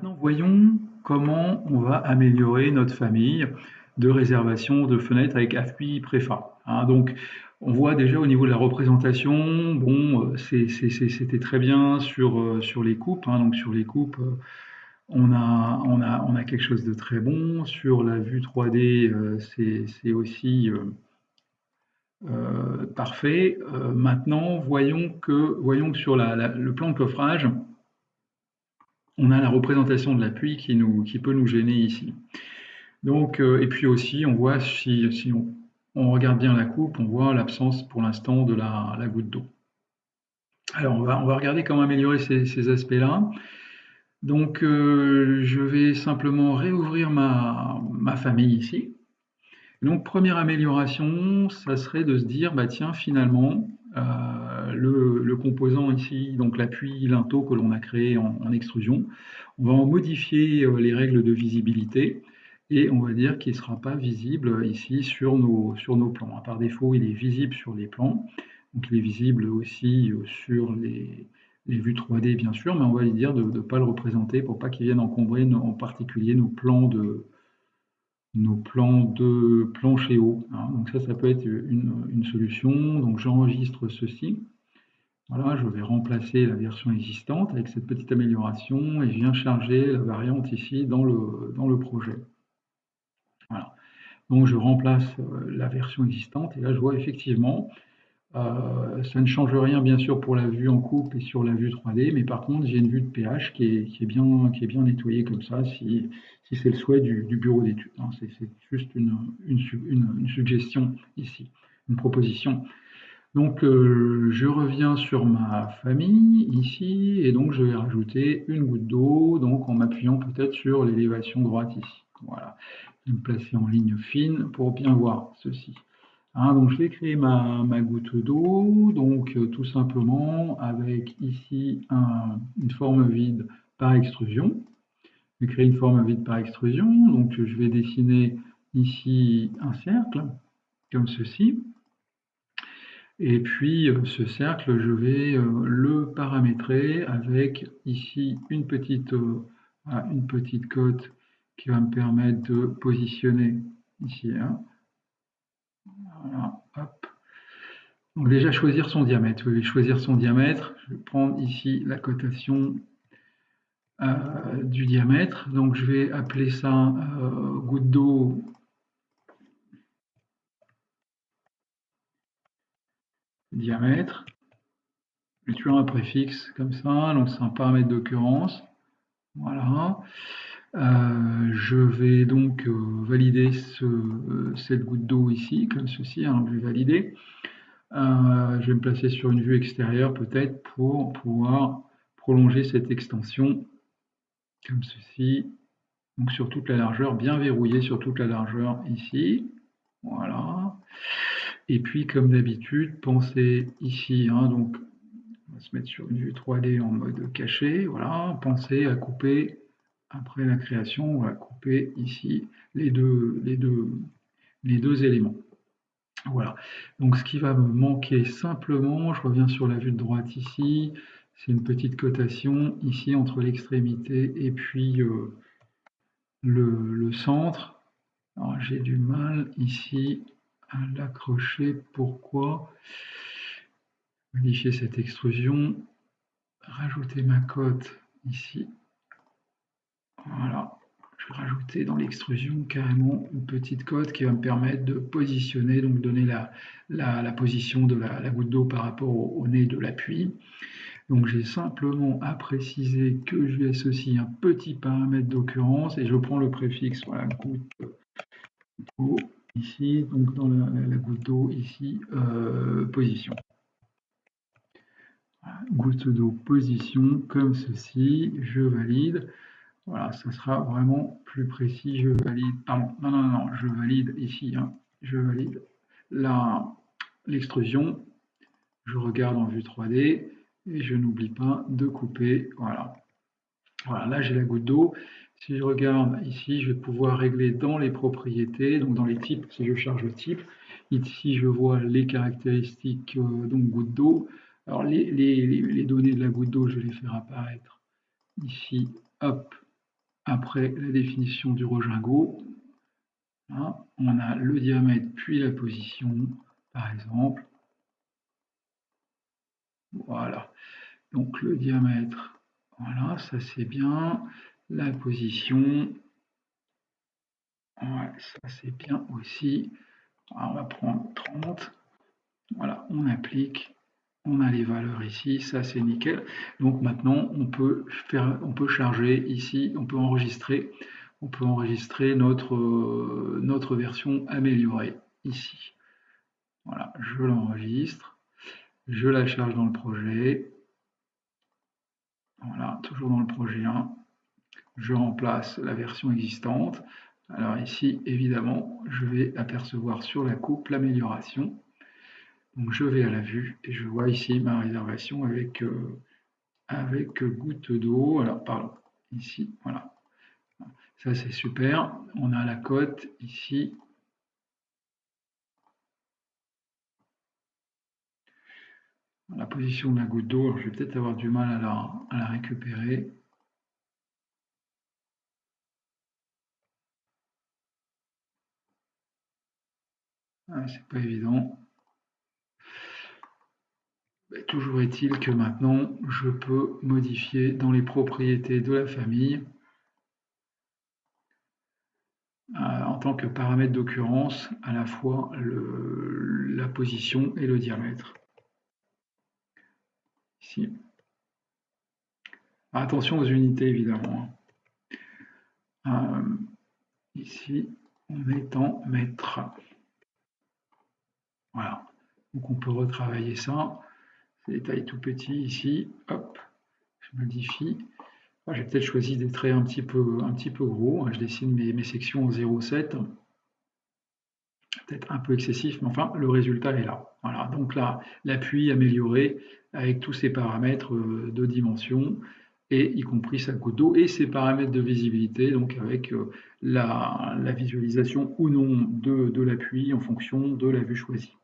Maintenant, voyons comment on va améliorer notre famille de réservation de fenêtres avec appui préfa. Hein. Donc, on voit déjà au niveau de la représentation, bon, c'était très bien sur les coupes. Hein. Donc, sur les coupes, on a quelque chose de très bon. Sur la vue 3D, c'est aussi parfait. Maintenant, voyons que sur le plan de coffrage, on a la représentation de l'appui qui peut nous gêner ici. Donc, et puis aussi, on voit si on regarde bien la coupe, on voit l'absence pour l'instant de la goutte d'eau. Alors, on va regarder comment améliorer ces aspects-là. Donc, je vais simplement réouvrir ma famille ici. Donc, première amélioration, ça serait de se dire, bah tiens, finalement, le composant ici, donc l'appui linteau que l'on a créé en extrusion, on va en modifier les règles de visibilité et on va dire qu'il ne sera pas visible ici sur nos plans. Par défaut, il est visible sur les plans, donc il est visible aussi sur les vues 3D bien sûr, mais on va lui dire de ne pas le représenter pour pas qu'il vienne encombrer en particulier nos plans de planchéo. Hein. Donc ça peut être une solution. Donc j'enregistre ceci. Voilà, je vais remplacer la version existante avec cette petite amélioration et je viens charger la variante ici dans le projet. Voilà. Donc je remplace la version existante et là je vois effectivement, ça ne change rien bien sûr pour la vue en coupe et sur la vue 3D, mais par contre j'ai une vue de pH qui est bien nettoyée comme ça si c'est le souhait du bureau d'études. Hein. C'est juste une suggestion ici, une proposition. Donc, je reviens sur ma famille ici et donc je vais rajouter une goutte d'eau, donc en m'appuyant peut-être sur l'élévation droite ici. Voilà. Je vais me placer en ligne fine pour bien voir ceci. Hein, donc je vais créer ma goutte d'eau, donc tout simplement avec ici une forme vide par extrusion. Je vais créer une forme vide par extrusion, donc je vais dessiner ici un cercle, comme ceci. Et puis ce cercle, je vais le paramétrer avec ici une petite cote qui va me permettre de positionner ici. Hein. Voilà, hop. Donc déjà choisir son diamètre. Je vais choisir son diamètre. Je vais prendre ici la cotation du diamètre. Donc je vais appeler ça goutte d'eau diamètre. Je vais tuer un préfixe comme ça. Donc c'est un paramètre d'occurrence. Voilà. Je vais donc valider cette goutte d'eau ici, comme ceci. Hein, je vais valider. Je vais me placer sur une vue extérieure peut-être pour pouvoir prolonger cette extension comme ceci. Donc sur toute la largeur, bien verrouillé sur toute la largeur ici. Voilà. Et puis comme d'habitude, pensez ici, hein, donc on va se mettre sur une vue 3D en mode caché. Voilà. Pensez à couper, après la création, on va couper ici les deux éléments. Voilà. Donc ce qui va me manquer simplement, je reviens sur la vue de droite ici, c'est une petite cotation ici entre l'extrémité et puis le centre. Alors j'ai du mal ici à l'accrocher. Pourquoi? Modifier cette extrusion, rajouter ma cote ici. Voilà. Je vais rajouter dans l'extrusion carrément une petite cote qui va me permettre de positionner, donc donner la position de la goutte d'eau par rapport au nez de l'appui. Donc j'ai simplement à préciser que je lui associe un petit paramètre d'occurrence et je prends le préfixe, voilà, goutte d'eau ici, donc dans la goutte d'eau ici, position. Voilà, goutte d'eau position comme ceci, je valide. Voilà, ça sera vraiment plus précis. Je valide, pardon, non, je valide ici, hein, je valide l'extrusion. Je regarde en vue 3D et je n'oublie pas de couper. Voilà. Voilà, là j'ai la goutte d'eau. Si je regarde ici, je vais pouvoir régler dans les propriétés, donc dans les types, si je charge le type. Ici, je vois les caractéristiques donc goutte d'eau. Alors les données de la goutte d'eau, je vais les faire apparaître ici. Hop, après la définition du regingot, hein, on a le diamètre puis la position, par exemple. Voilà. Donc le diamètre, voilà, ça c'est bien. La position, ouais, ça c'est bien aussi. Alors, on va prendre 30. Voilà, on applique. On a les valeurs ici, ça c'est nickel. Donc maintenant, on peut charger ici, on peut enregistrer notre version améliorée ici. Voilà, je l'enregistre, je la charge dans le projet. Voilà, toujours dans le projet 1. Je remplace la version existante. Alors ici, évidemment, je vais apercevoir sur la coupe l'amélioration. Donc je vais à la vue et je vois ici ma réservation avec goutte d'eau. Alors, pardon, ici, voilà. Ça, c'est super. On a la cote ici. La position de la goutte d'eau, alors je vais peut-être avoir du mal à la récupérer. Ah, c'est pas évident. Mais toujours est-il que maintenant, je peux modifier dans les propriétés de la famille, en tant que paramètre d'occurrence, à la fois la position et le diamètre. Ici. Attention aux unités, évidemment. Ici, on est en mètres. Voilà. Donc on peut retravailler ça. C'est des tailles tout petits ici. Hop, je modifie. J'ai peut-être choisi des traits un petit peu gros. Je dessine mes sections en 0,7. Peut-être un peu excessif, mais enfin, le résultat est là. Voilà. Donc là, l'appui amélioré avec tous ces paramètres de dimension, et y compris sa goutte d'eau et ses paramètres de visibilité, donc avec la visualisation ou non de l'appui en fonction de la vue choisie.